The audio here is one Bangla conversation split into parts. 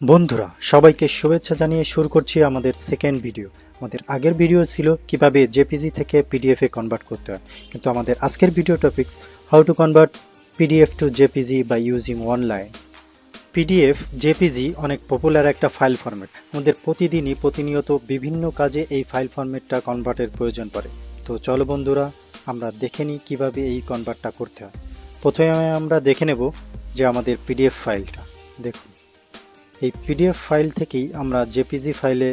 বন্ধুরা সবাইকে শুভেচ্ছা জানিয়ে শুরু করছি আমাদের সেকেন্ড ভিডিও। আমাদের আগের ভিডিও ছিল কিভাবে জেপিজি থেকে পিডিএফ এ কনভার্ট করতে হয়, কিন্তু আমাদের আজকের video topic how to convert PDF to JPG by using online. PDF JPG অনেক পপুলার একটা ফাইল ফরম্যাট। আমাদের প্রতিনিয়ত বিভিন্ন কাজে এই ফাইল ফরম্যাটটা কনভার্টের প্রয়োজন পড়ে। তো চলো বন্ধুরা আমরা দেখে নিই কীভাবে এই কনভার্টটা করতে হয়। প্রথমে আমরা দেখে নেব যে আমাদের পিডিএফ ফাইলটা দেখুন। এই পিডিএফ ফাইল থেকেই আমরা জেপিজি ফাইলে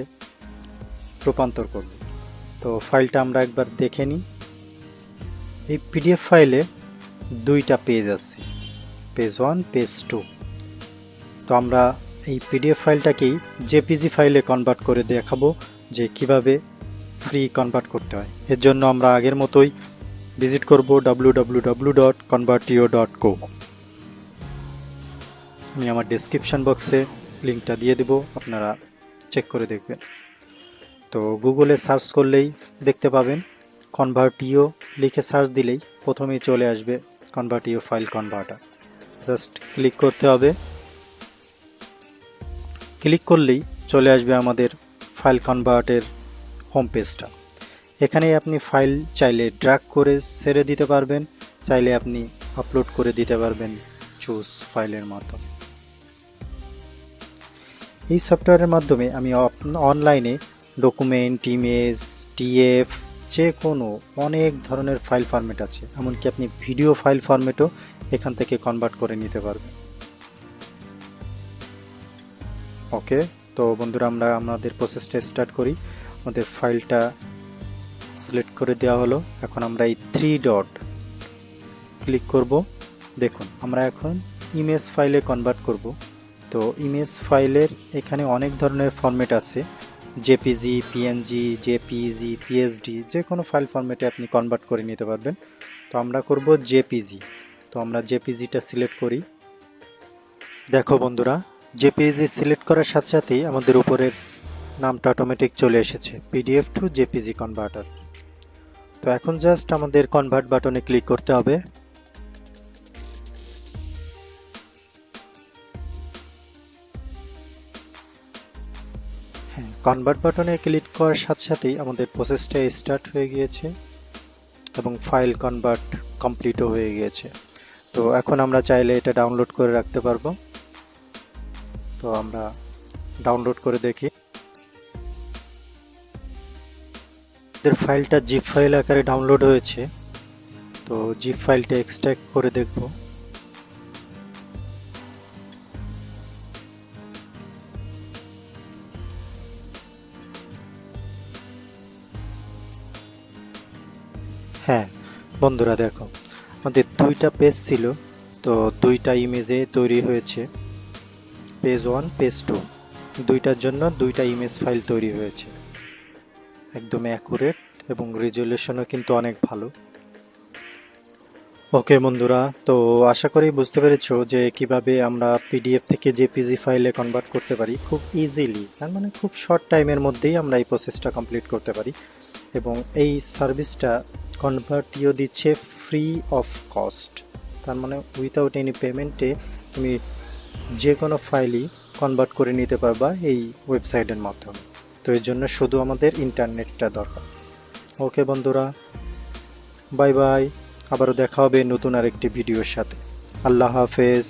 রূপান্তর করব। তো ফাইলটা আমরা একবার দেখে নিই। এই পিডিএফ ফাইলে দুইটা পেজ আছে, পেজ 1 পেজ 2। তো আমরা এই পিডিএফ ফাইলটাকেই জেপিজি ফাইলে কনভার্ট করে দেখাবো যে কিভাবে ফ্রি কনভার্ট করতে হয়। এর জন্য আমরা আগের মতোই ভিজিট করব www.convertio.co। আমি আমার ডেসক্রিপশন বক্সে লিঙ্কটা দিয়ে দেব, আপনারা চেক করে দেখবেন। তো গুগলে সার্চ করলেই দেখতে পাবেন কনভার্টিও লিখে সার্চ দিলেই প্রথমেই চলে আসবে কনভার্টিও ফাইল কনভার্টার। জাস্ট ক্লিক করতে হবে। ক্লিক করলেই চলে আসবে আমাদের ফাইল কনভার্টের হোম পেজটা। এখানে আপনি ফাইল চাইলে ড্র্যাগ করে ছেড়ে দিতে পারবেন, চাইলে আপনি আপলোড করে দিতে পারবেন চুজ ফাইলের মাধ্যমে। এই সফটওয়্যারের মাধ্যমে আমি অনলাইনে ডকুমেন্ট, ইমেজ, টিএফ যে কোনো অনেক ধরনের ফাইল ফরম্যাট আছে, এমনকি আপনি ভিডিও ফাইল ফরম্যাটও এখান থেকে কনভার্ট করে নিতে পারবেন। ওকে, তো বন্ধুরা আমরা আমাদের প্রসেসটা স্টার্ট করি। আমাদের ফাইলটা সিলেক্ট করে দেওয়া হলো। এখন আমরা এই 3 ডট ক্লিক করব। দেখুন আমরা এখন ইমেজ ফাইলে কনভার্ট করব। তো ইমেজ ফাইলের এখানে অনেক ধরনের ফরম্যাট আছে, জেপিজি, পিএনজি, জেপিজি, পিএসডি, যে কোনো ফাইল ফরম্যাটে আপনি কনভার্ট করে নিতে পারবেন। তো আমরা করব জেপিজি। তো আমরা জেপিজিটা সিলেক্ট করি। দেখো বন্ধুরা, জেপিজি সিলেক্ট করার সাথে সাথেই আমাদের উপরের নামটা অটোমেটিক চলে এসেছে, পিডিএফ টু জেপিজি কনভার্টার। তো এখন জাস্ট আমাদের কনভার্ট বাটনে ক্লিক করতে হবে। কনভার্ট বাটনে ক্লিক করার সাথে সাথেই আমাদের প্রসেসটা স্টার্ট হয়ে গিয়েছে এবং ফাইল কনভার্ট কমপ্লিটও হয়ে গিয়েছে। তো এখন আমরা চাইলে এটা ডাউনলোড করে রাখতে পারবো। তো আমরা ডাউনলোড করে দেখি। এর ফাইলটা জিপ ফাইল আকারে ডাউনলোড হয়েছে। তো জিপ ফাইলটা এক্সট্রাক্ট করে দেখব। হ্যাঁ বন্ধুরা দেখো, আমাদের দুইটা পেজ ছিল, তো দুইটা ইমেজে তৈরি হয়েছে, পেজ 1 পেজ 2, দুইটার জন্য দুইটা ইমেজ ফাইল তৈরি হয়েছে। একদম অ্যাকুরেট এবং রেজলিউশনও কিন্তু অনেক ভালো। ওকে বন্ধুরা, তো আশা করি বুঝতে পেরেছো যে কিভাবে আমরা পিডিএফ থেকে জেপিজি ফাইলে কনভার্ট করতে পারি খুব ইজিলি। তার মানে খুব শর্ট টাইমের মধ্যেই আমরা এই প্রসেসটা কমপ্লিট করতে পারি, এবং এই সার্ভিসটা কনভার্টিও দিচ্ছে ফ্রি অফ কস্ট। তার মানে উইথাউট এনি পেমেন্টে তুমি যে কোনো ফাইলই কনভার্ট করে নিতে পারবা এই ওয়েবসাইটের মাধ্যমে। তো এর জন্য শুধু আমাদের ইন্টারনেটটা দরকার। ওকে বন্ধুরা, বাই বাই। আবারও দেখা হবে নতুন আরেকটি ভিডিওর সাথে। আল্লাহ হাফেজ।